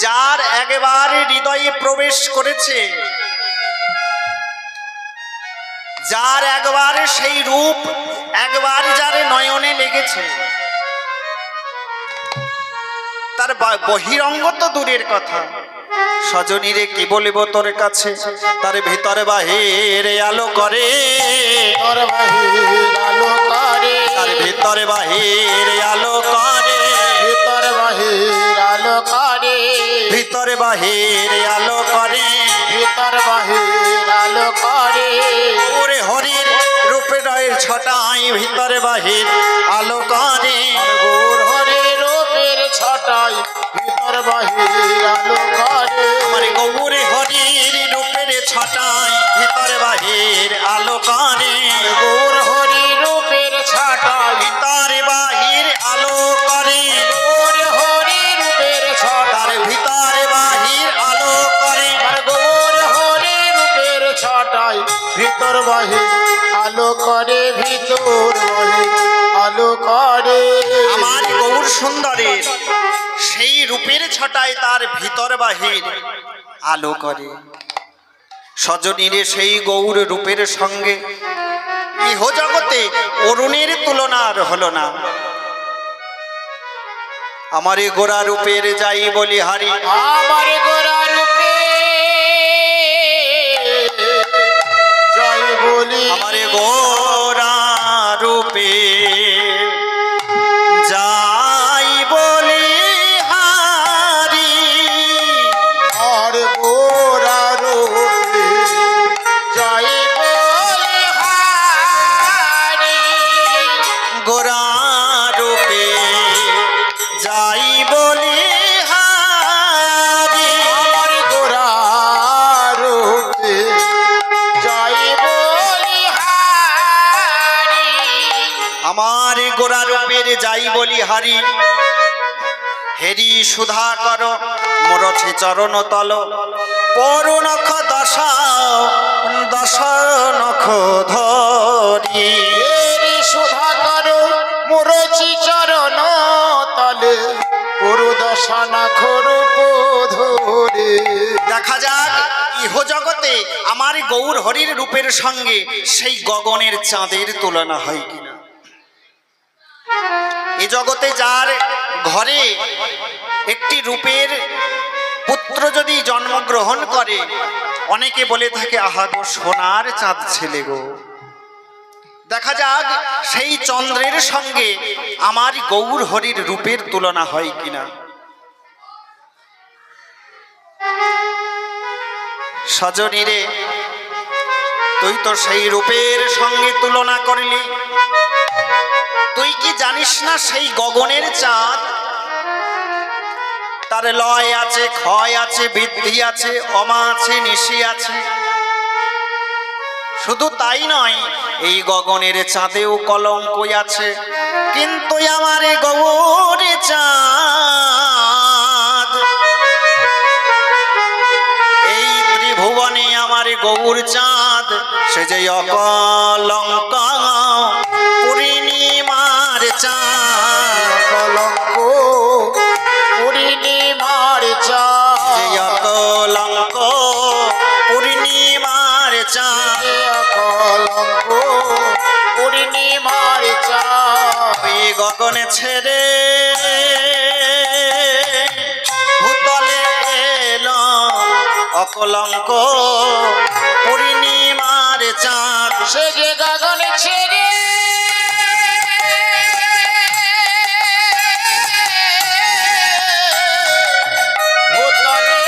যার একেবারে হৃদয়ে প্রবেশ করেছে, যার একবারে সেই রূপ একবার যার নয়নে লেগেছে, তার বহিরঙ্গ তো দূরের কথা, সজনীরে কি বলিব তোর কাছে, তার ভিতরে বাহিরে আলো করে, তার ভিতরে বাহিরে আলো করে, ভিতর বাহির আলো করে, ভিতরে বাহিরে আলো করে, ভিতর বাহির আলো করে। ওরে হরির রূপে রয়ের ছটাই ভিতরে বাহির আলো করে, গৌর হরি রূপের ছটাই ভিতর বাহির আলো করে। আমার গৌরে হরির রূপের ছটাই ভিতরে বাহির আলো করে, গৌর হরি রূপের ছটাই ভিতরে বাহির আলো করে, গৌর হরি রূপের তার ছটাই ভিতরে বাহির আলো করে, গৌর হরি রূপের ছটাই ভিতর বাহির আলো করে, ভিতর বাহির আলো করে। আমার গৌর সুন্দরের সেই রূপের ছটায় তার ভিতর বাহির আলো করে। সজনীরে সেই গৌর রূপের সঙ্গে ইহ জগতে অরুণের তুলনা আর হলো না। আমার এ গোরা রূপের যাই বলি হারি, আমার গোরা রূপে জয় বলি, আমার এ গোরা রূপে যাই বলি হারি, আর গোরা রূপে জয় বলি হারি। গোরা রূপে যাই বলি হারি, আমার গোরা রূপে জয় বলি হারি। আমার গোরা রূপের যাই বলি হারি, হেরি সুধা কর মোরছে চরণ তল, পরু নখ দশা দশ নখ ধরি, এরি সুধা করো মুরচি চরণ তলে, পুরু দশানা খরূপ ধরে। দেখা যাক ইহ জগতে আমার গৌর হরির রূপের সঙ্গে সেই গগনের চাঁদের তুলনা হয় কিনা। এ জগতে যার ঘরে একটি রূপের পুত্র যদি জন্মগ্রহণ করে, অনেকে বলে থাকে আহা গো সোনার চাঁদ ছেলে গো। দেখা যাক সেই চন্দ্রের সঙ্গে আমার গৌর হরির রূপের তুলনা হয় কিনা। সজনীরে তুই তো সেই রূপের সঙ্গে তুলনা করলি, তুই কি জানিস না সেই গগনের চাঁদ তার লয় আছে, ক্ষয় আছে, বৃদ্ধি আছে, অমা আছে, নিশি আছে। শুধু তাই নয়, এই গগনের চাঁদেও কলঙ্ক আছে, কিন্তু আমার গৌর চাঁদ, এই ত্রিভুবনে আমার গৌর চাঁদ সে যে অকলঙ্ক পূর্ণিমার চাঁদ, কলঙ্ক পূর্ণিমার চাঁদ, যে অকলঙ্ক পূর্ণিমার চাঁদ, কলঙ্ক পূর্ণিমার চাঁদ। ওই গগনে ছেড়ে ভূতলে এলো অকলঙ্ক পূর্ণিমার চাঁদ, সে যে গগন ছেড়ে ভূতলে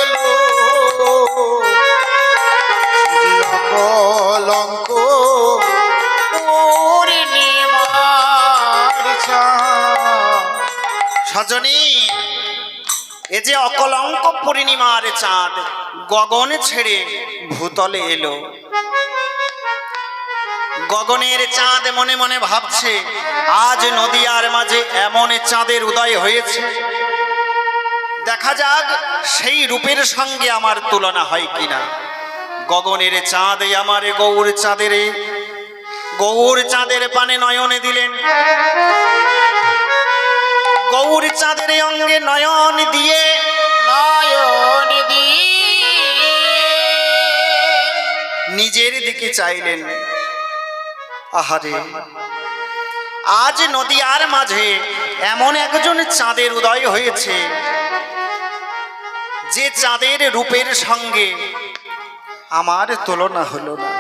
এলো, সে যে অকলঙ্ক পূর্ণিমার চাঁদ। সজনী এ যে অকলঙ্ক পূর্ণিমার চাঁদ গগন ছেড়ে ভূতলে এলো। গগনের চাঁদ মনে মনে ভাবছে আজ নদিয়ার মাঝে এমন চাঁদের উদয় হয়েছে, দেখা যাক সেই রূপের সঙ্গে আমার তুলনা হয় কিনা। গগনের চাঁদ আমার গৌর চাঁদের, গৌর চাঁদের পানে নয়নে দিলেন, গৌর চাঁদের অঙ্গে নয়ন দিয়ে নয়ন দিয়ে নিজের দিকে চাইলেন। আহারে, আজ নদিয়ার মাঝে এমন একজন চাঁদের উদয় হয়েছে, যে চাঁদের রূপের সঙ্গে আমার তুলনা হলো না।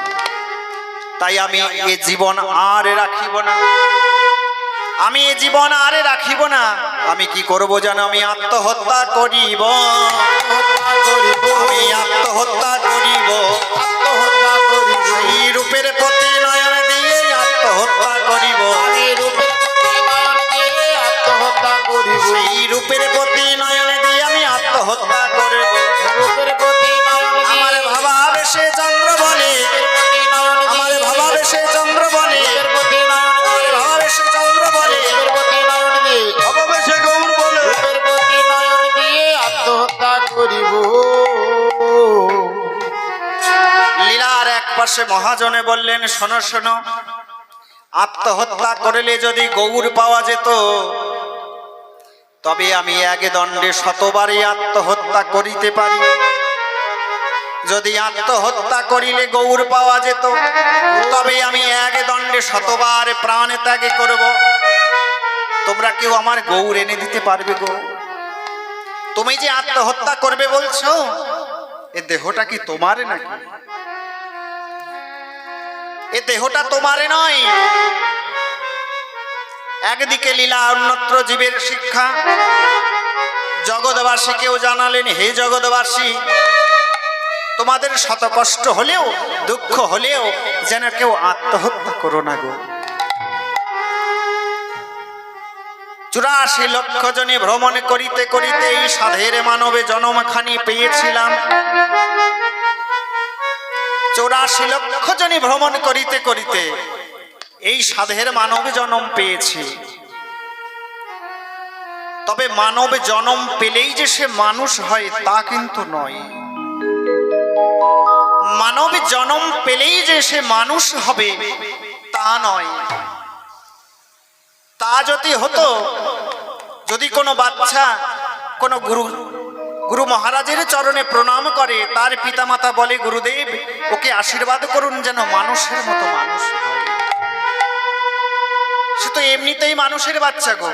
তাই আমি এ জীবন আর রাখিব না, আমি এ জীবন আর রাখিব না। আমি কি করব জানো? আমি আত্মহত্যা করিব, আমি আত্মহত্যা করিব। আত্মহত্যা করিব, সেই রূপের প্রতি নয়ন দিয়ে আত্মহত্যা করিব, আমি রূপের প্রতি নয়ন দিয়ে আত্মহত্যা করিব, সেই রূপের প্রতি নয়ন দিয়ে আমি আত্মহত্যা করব। রূপের প্রতি নয়ন দিয়ে আমার ভাবাবেশে চন্দ্র বনে, রূপের প্রতি নয়ন দিয়ে আমার ভাবাবেশে চন্দ্র বনে, রূপের প্রতি নয়ন দিয়ে ভাবাবেশে চন্দ্র বনে, রূপের প্রতি নয়ন দিয়ে ভাবাবেশে গৌর বলে। রূপের প্রতি নয়ন দিয়ে আত্মহত্যা করিব। লীলার এক পাশে মহাজনে বললেন, শোনো শোনো, আত্মহত্যা করলে যদি গৌর পাওয়া যেত, তবে আমি এক দণ্ডে শতবারই আত্মহত্যা করিতে পারি। যদি আত্মহত্যা করিলে গৌর পাওয়া যেত, তবে আমি এক দণ্ডে শতবার প্রাণ ত্যাগ করব। তোমরা কেউ আমার গৌর এনে দিতে পারবে গো? তুমি যে আত্মহত্যা করবে বলছো, এ দেহটা কি তোমার নাকি? এ দেহটা তোমার নয়। একদিকে লীলা, অন্যত্র জীবের শিক্ষা। জগৎবাসীকেও জানালেন, হে জগৎবাসী, তোমাদের শত কষ্ট হলেও, দুঃখ হলেও যেন কেউ আত্মহত্যা করো না গো। 84 লক্ষ জনে ভ্রমণ করিতে করিতে এই সাধের মানবে জন্মখানি পেয়েছিলাম। 84 লক্ষ জনে ভ্রমণ করিতে করিতে এই সাধের মানব জন্ম পেয়েছি। তবে মানব জন্ম পেলেই যে সে মানুষ হয় তা কিন্তু নয়। মানব জন্ম পেলেই যে সে মানুষ হবে তা নয়। তা যদি হতো, যদি কোনো বাচ্চা কোনো গুরু মহারাজের চরণে প্রণাম করে, তার পিতামাতা বলে, গুরুদেব ওকে আশীর্বাদ করুন যেন মানুষের মতো মানুষ হয়, সে তো এমনিতেই মানুষের বাচ্চা গো।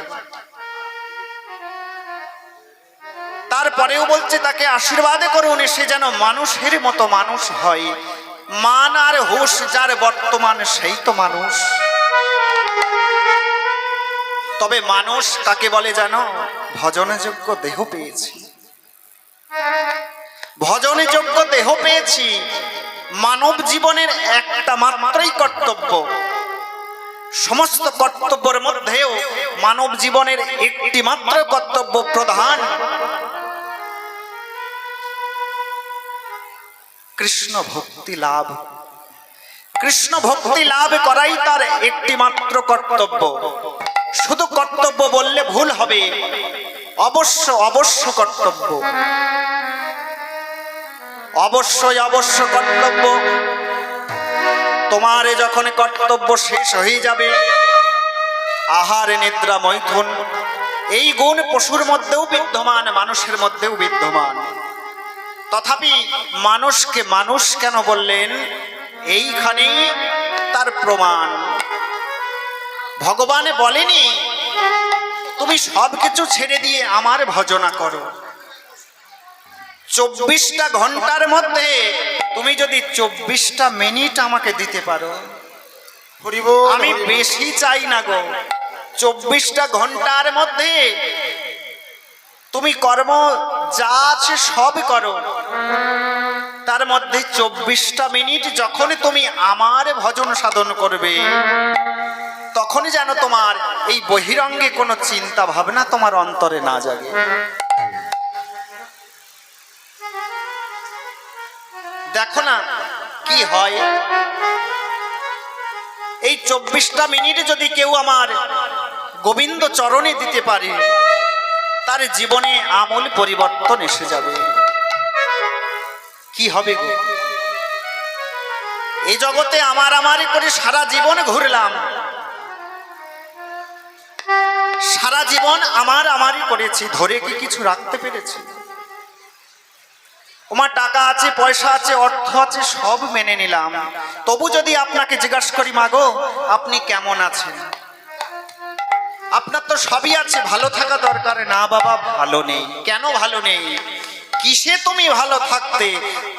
তারপরেও বলছে তাকে আশীর্বাদ করুন সে যেন মানুষের মতো মানুষ হয়। মান আর হুঁশ যার বর্তমান, সেই তো মানুষ। তবে মানুষ কাকে বলে জানো? ভজনযোগ্য দেহ পেয়েছি, ভজনযোগ্য দেহ পেয়েছি। মানব জীবনের একটা মাত্রই কর্তব্য, সমস্ত কর্তব্যের মধ্যেও মানব জীবনের একটি মাত্র কর্তব্য প্রধান, কৃষ্ণ ভক্তি লাভ। কৃষ্ণ ভক্তি লাভ করাই তার একটি মাত্র কর্তব্য। শুধু কর্তব্য বললে ভুল হবে, অবশ্য অবশ্য কর্তব্য, অবশ্যই অবশ্য কর্তব্য। তোমার যখন কর্তব্য শেষ হয়ে যাবে, আহার নিদ্রা মৈথুন এই গুণ পশুর মধ্যেও বিদ্যমান, মানুষের মধ্যেও বিদ্যমান। তথাপি মানুষকে মানুষ কেন বললেন? এইখানেই তার প্রমাণ। ভগবান বলেনি তুমি সবকিছু ছেড়ে দিয়ে আমার ভজনা করো। 24টা ঘন্টার মধ্যে তুমি যদি 24টা মিনিট আমাকে দিতে পারো, আমি বেশি চাই না গো। 24টা ঘন্টার মধ্যে তুমি কর্ম যা আছে সব করো, তার মধ্যে 24টা মিনিট যখন তুমি আমার ভজন সাধন করবে, তখনই যেন তোমার এই বহিরঙ্গে কোনো চিন্তা ভাবনা তোমার অন্তরে না জাগে। দেখো না কি হয়, এই 24টা মিনিট যদি কেউ আমার গোবিন্দ চরণে দিতে পারে, তার জীবনে আমূল পরিবর্তন এসে যাবে। কি হবে গো? এই জগতে আমার করে সারা জীবন ঘুরলাম, সারা জীবন আমারই করেছি, ধরে কি কিছু রাখতে পেরেছি? তোমার টাকা আছে, পয়সা আছে, অর্থ আছে, সব মেনে নিলাম। তবু যদি আপনাকে জিজ্ঞাসা করি, মাগো আপনি কেমন আছেন? আপনার তো সবই আছে, ভালো থাকা দরকার। না বাবা, ভালো নেই। কেন ভালো নেই? কিসে তুমি ভালো থাকতে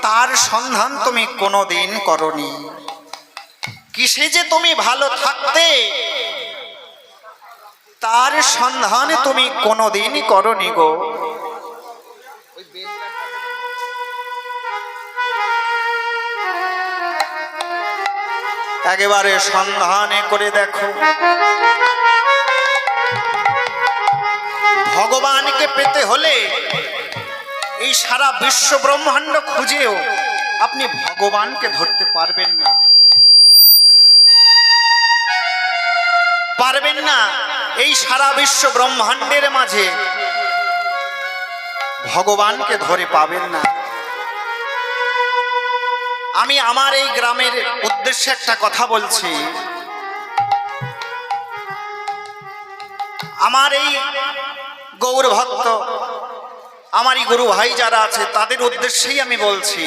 তার সন্ধান তুমি কোনোদিন করনি। কিসে যে তুমি ভালো থাকতে তার সন্ধান তুমি কোনোদিন করনি গো। একেবারে সন্ধানে করে দেখো, ভগবানকে পেতে হলে এই সারা বিশ্ব ব্রহ্মাণ্ড খুঁজেও আপনি ভগবানকে ধরতে পারবেন না, পারবেন না। এই সারা বিশ্ব ব্রহ্মাণ্ডের মাঝে ভগবানকে ধরে পাবেন না। আমি আমার এই গ্রামের উদ্দেশ্যে একটা কথা বলছি। আমার এই গৌর ভক্ত, আমারই গুরু ভাই যারা আছে তাদের উদ্দেশ্যেই আমি বলছি।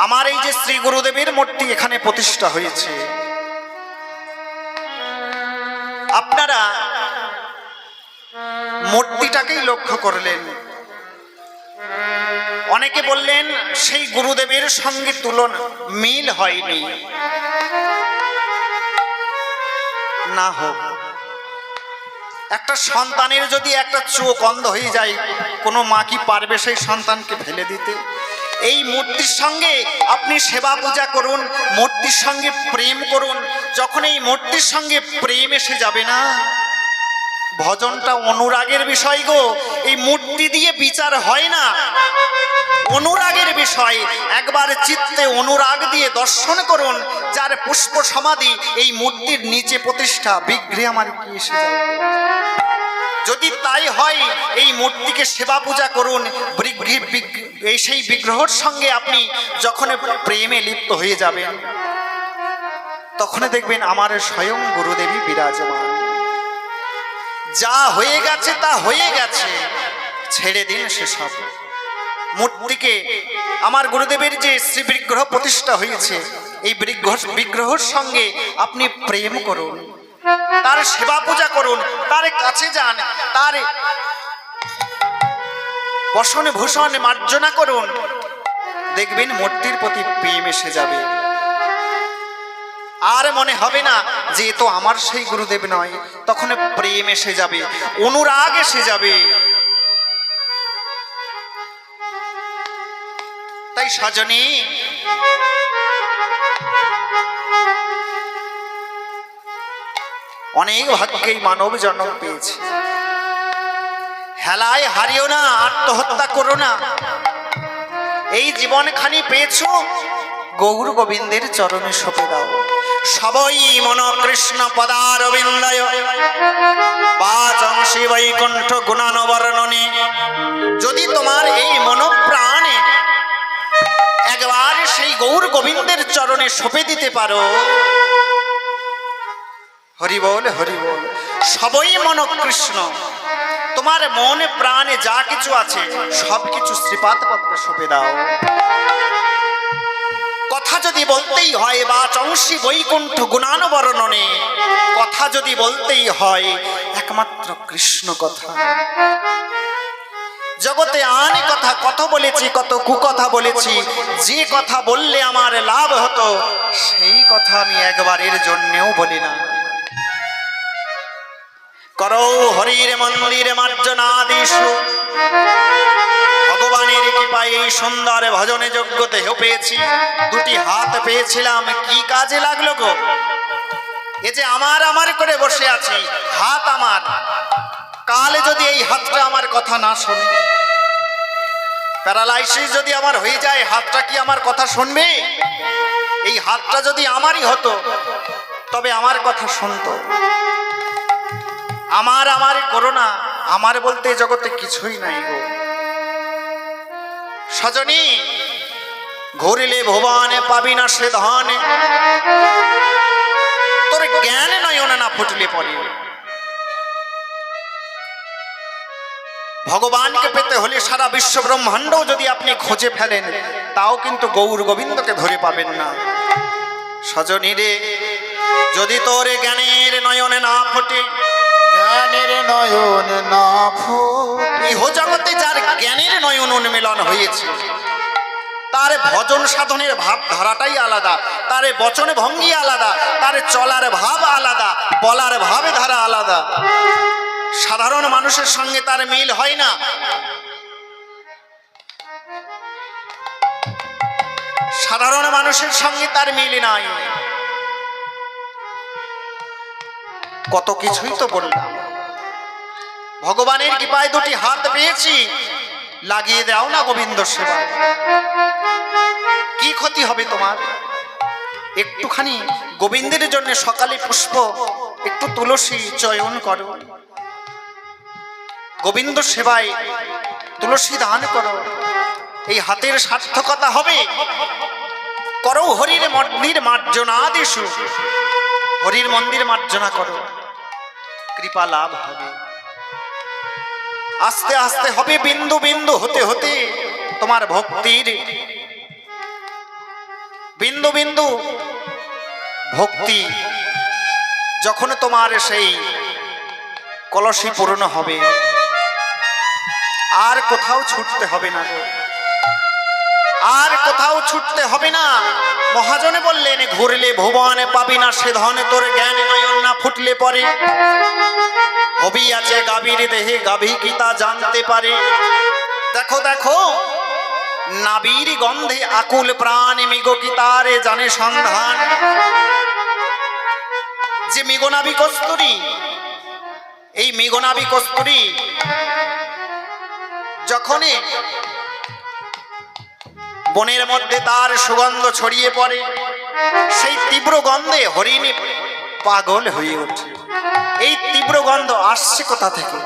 আমার এই যে শ্রী গুরুদেবের মূর্তি এখানে প্রতিষ্ঠা হয়েছে, আপনারা মূর্তিটাকেই লক্ষ্য করলেন। অনেকে বললেন সেই গুরুদেবের সঙ্গে তুলনা মিল হয়নি। না হোক, একটা সন্তানের যদি একটা চোখ অন্ধ হয়ে যায়, কোনো মা কি পারবে সেই সন্তানকে ফেলে দিতে? এই মূর্তির সঙ্গে আপনি সেবা পূজা করুন, মূর্তির সঙ্গে প্রেম করুন। যখন এই মূর্তির সঙ্গে প্রেম এসে যাবে না, ভজনটা অনুরাগের বিষয় গো। এই মূর্তি দিয়ে বিচার হয় না, অনুরাগের বিষয়। একবার চিত্তে অনুরাগ দিয়ে দর্শন করুন। যার পুষ্প সমাধি এই মূর্তির নিচে প্রতিষ্ঠা, বিগ্রহে আমার কি এসে যাবে? যদি তাই হয়, এই মূর্তিকে সেবা পূজা করুন। এই সেই বিগ্রহের সঙ্গে আপনি যখন প্রেমে লিপ্ত হয়ে যাবেন, তখন দেখবেন আমার স্বয়ং গুরুদেবী বিরাজমান। যা হয়ে গেছে তা হয়ে গেছে, ছেড়ে দিন সেসব। মূর্তিকে, আমার গুরুদেবের যে শ্রী বিগ্রহ প্রতিষ্ঠা হয়েছে, এই বিগ্রহের সঙ্গে আপনি প্রেম করুন, তার সেবা পূজা করুন, তার কাছে যান, তার বসন ভূষণ মার্জনা করুন। দেখবেন মূর্তির প্রতি প্রেম এসে যাবে। আর মনে হবে না যে এ তো আমার সেই গুরুদেব নয়। তখন প্রেম এসে যাবে, অনুরাগ এসে যাবে। তাই সজনী, অনেক ভাগ্যেই মানব জন্ম পেয়েছে। হেলায় হারিও না, আত্মহত্যা করো না। এই জীবনখানি পেয়েছো, গৌর গোবিন্দের চরণে সঁপে দাও। সবই মন কৃষ্ণ পদারবিন্দয় বাচং শিবৈকুণ্ঠ গুণানবর্ণনে। যদি তোমার এই মন প্রাণে একবার সেই গৌর গোবিন্দের চরণে সঁপে দিতে পারো, হরি বল হরি বল, সবই মন কৃষ্ণ। তোমার মনে প্রাণে যা কিছু আছে সবকিছু শ্রীপাদ পদ্মে সঁপে দাও। কথা যদি বলতেই হয় বা চংসী বৈকুণ্ঠ গুণানবর্ণনে, কথা যদি বলতেই হয় একমাত্র কৃষ্ণ কথা। জগতে অনেক কথা কত বলেছি, কত কুকথা বলেছি। যে কথা বললে আমার লাভ হতো সেই কথা আমি একবারের জন্যেও বলি না। করো হরির মন্দিরে মার্জনাদিষু। ভগবানের কৃপায় এই সুন্দর ভজনে যোগ্য দেহ পেয়েছি, দুটি হাত পেয়েছিলাম, কি কাজে লাগলো গো? এ যে আমার করে বসে আছি, হাত আমার। কালে যদি এই হাতটা আমার কথা না শোনে, প্যারালাইসিস যদি আমার হয়ে যায়, হাতটা কি আমার কথা শুনবে? এই হাতটা যদি আমারই হতো তবে আমার কথা শুনতো। আমার করোনা, আমার বলতে জগতে কিছুই নাই গো। সজনী, ঘুরিলে ভুবনে পাবি না সে ধন, তোর জ্ঞান নয়নে না ফুটলে পরে। ভগবানকে পেতে হলে সারা বিশ্ব ব্রহ্মাণ্ড যদি আপনি খুঁজে ফেলেন তাও কিন্তু গৌর গোবিন্দকে ধরে পাবেন না। সজনী রে, যদি তোর জ্ঞানের নয়নে না ফোটে, জ্ঞানের নয়ন না ফোটে, ইহ জগতে যার জ্ঞানের নয়ন উন্মিলন হয়েছে তার ভজন সাধনের ভাব ধারাটাই আলাদা, তার বচন ভঙ্গি আলাদা, তার চলার ভাব আলাদা, বলার ভাবে ধারা আলাদা। সাধারণ মানুষের সঙ্গে তার মিল হয় না। সাধারণ মানুষের সঙ্গে তার মিল নাই। কত কিছুই তো বললাম। ভগবানের কৃপায় দুটি হাত পেয়েছি, লাগিয়ে দাও না গোবিন্দ সেবা। কি ক্ষতি হবে তোমার? একটুখানি গোবিন্দের জন্য সকালে পুষ্প, একটু তুলসী চয়ন করো, গোবিন্দ সেবায় তুলসী দান করো, এই হাতের সার্থকতা হবে। করো হরির মন্দির মার্জনা দিশু, হরির মন্দির মার্জনা করো, কৃপা লাভ হবে। আস্তে আস্তে হবে, বিন্দু বিন্দু হতে হতে তোমার ভক্তির বিন্দু বিন্দু ভক্তি যখন তোমার সেই কলসি পূর্ণ হবে, আর কোথাও ছুটতে হবে না গো, আর কোথাও ছুটতে হবে না। মহাজনে বললেন, ঘুরলে ভুবনে পাবি না সে ধন, তোর জ্ঞান নয়ন না ফুটলে পরে। হবি আছে গাভীর দেহে, গাভী কি তা জানতে পারে। দেখো দেখো নাবির গন্ধে আকুল প্রাণ, মৃগ কি তারে জানে সন্ধান। যে মৃগনাভি কস্তুরী, এই মৃগনাভি কস্তুরী যখনই বনের মধ্যে তার সুগন্ধ ছড়িয়ে পড়ে, সেই তীব্র গন্ধে হরিণ পাগল হয়ে ওঠে। এই তীব্র গন্ধ আসছে কোথা থেকে?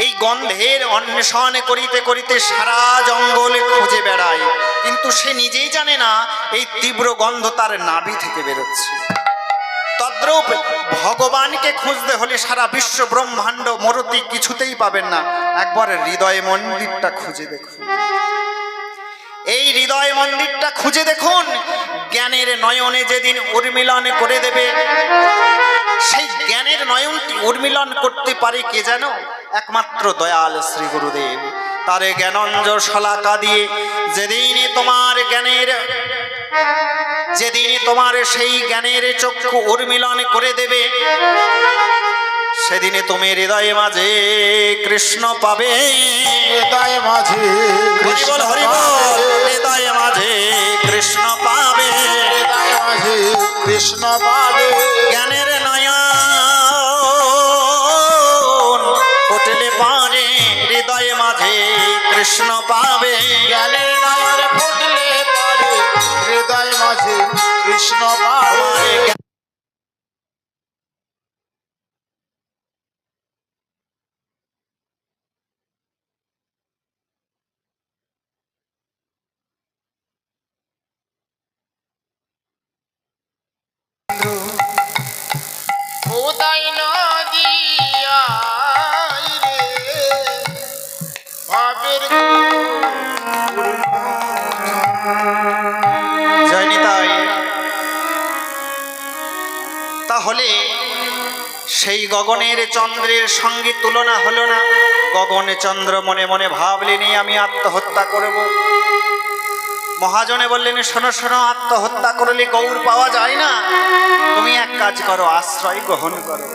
এই গন্ধের অন্বেষণ করিতে করিতে সারা জঙ্গলে খুঁজে বেড়ায়, কিন্তু সে নিজেই জানে না এই তীব্র গন্ধ তার নাভি থেকে বেরোচ্ছে। তদ্রূপ ভগবানকে খুঁজতে হলে সারা বিশ্ব ব্রহ্মাণ্ড মরতি কিছুতেই পাবেন না। একবার হৃদয় মন্দিরটা খুঁজে দেখুন, এই হৃদয় মন্দিরটা খুঁজে দেখুন। জ্ঞানের নয়নে যেদিন উর্মিলন করে দেবে, সেই জ্ঞানের নয়নটি উর্মিলন করতে পারে কে যেন? একমাত্র দয়াল শ্রী গুরুদেব। তার জ্ঞানঞ্জ শলাকা দিয়ে যেদিন তোমার সেই জ্ঞানের চক্ষু উর্মিলন করে দেবে, সেদিনে তুমি হৃদয়ে মাঝে কৃষ্ণ পাবে। হৃদয় মাঝে হরিবল হরিবল, হৃদয়ে মাঝে কৃষ্ণ পাবে, হৃদয় মাঝে কৃষ্ণ পাবে। জ্ঞানের নয়ন ফুটলে পারে, হৃদয়ে মাঝে কৃষ্ণ পাবে। জ্ঞানের নয়ন ফুটলে পারে, হৃদয় মাঝে কৃষ্ণ পাবে। উদয় নদিয়ায় রে ভাবের জয় নিতাই। তাহলে সেই গগনের চন্দ্রের সঙ্গে তুলনা হলো না। গগনে চন্দ্র মনে মনে ভাবলেনি আমি আত্মহত্যা করব। মহাজনে বললেন, শোনো শোনো, আত্মহত্যা করলে গৌর পাওয়া যায় না, তুমি এক কাজ করো, আশ্রয় গ্রহণ করো।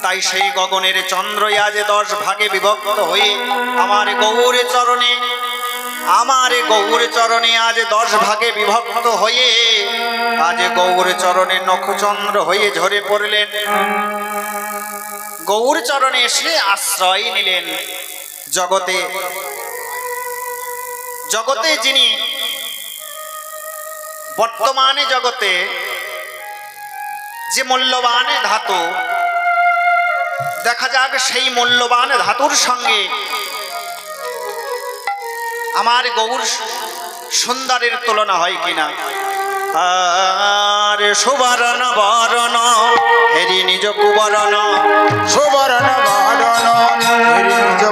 তাই সেই গগনের চন্দ্রই আজ 10 ভাগে বিভক্ত হয়ে আমার গৌর চরণে আজ 10 ভাগে বিভক্ত হয়ে আজ গৌর চরণে নখচন্দ্র হয়ে ঝরে পড়লেন। গৌর চরণে এসে আশ্রয় নিলেন। জগতে যিনি বর্তমানে জগতে যে মূল্যবান ধাতু, দেখা যাক সেই মূল্যবান ধাতুর সঙ্গে আমার গৌর সুন্দরের তুলনা হয় কিনা। আর সুবরণ বরণ হেরি নিজ কুবরণ, সুবরণ বরণ হেরি নিজ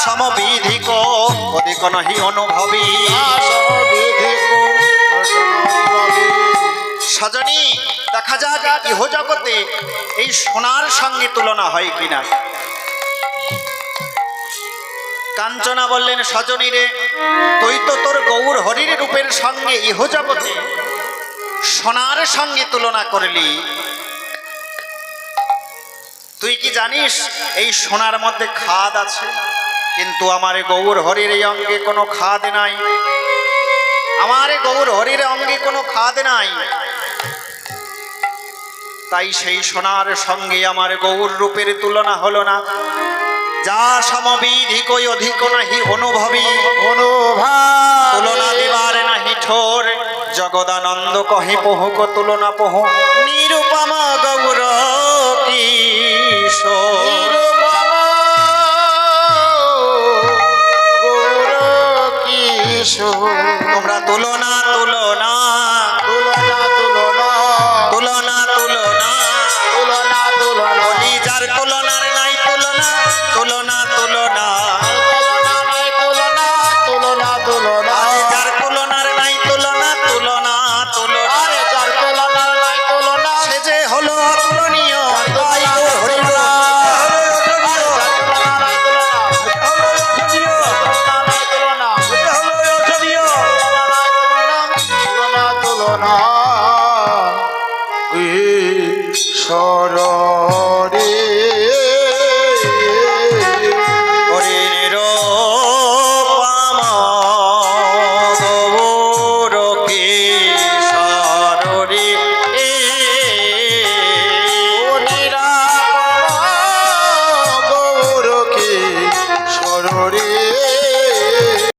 সমবিধিক অধিক নহি অনুভবী। সজনী দেখা যাক ইহ জগতে এই সোনার সঙ্গে তুলনা হয় কিনা। কাঞ্চনা বললেন, সজনী রে, তুই তো তোর গৌর হরির রূপের সঙ্গে ইহ জগতে সোনার সঙ্গে তুলনা করলি। তুই কি জানিস এই সোনার মধ্যে খাদ আছে? কিন্তু আমার গৌর হরির এই অঙ্গে কোনো খাদ নাই। আমার গৌর হরির অঙ্গে কোনো খাদ নাই। তাই সেই সোনার সঙ্গে আমার গৌর রূপের তুলনা হলো না। যা সমবিধিক অধিক নাহি অনুভবী। তুলনা দিবার নাহি ঠোর, জগদানন্দ কহে পহুক তুলনা পহু। নিরুপমা গৌর কিশোর। তোমরা তুলনা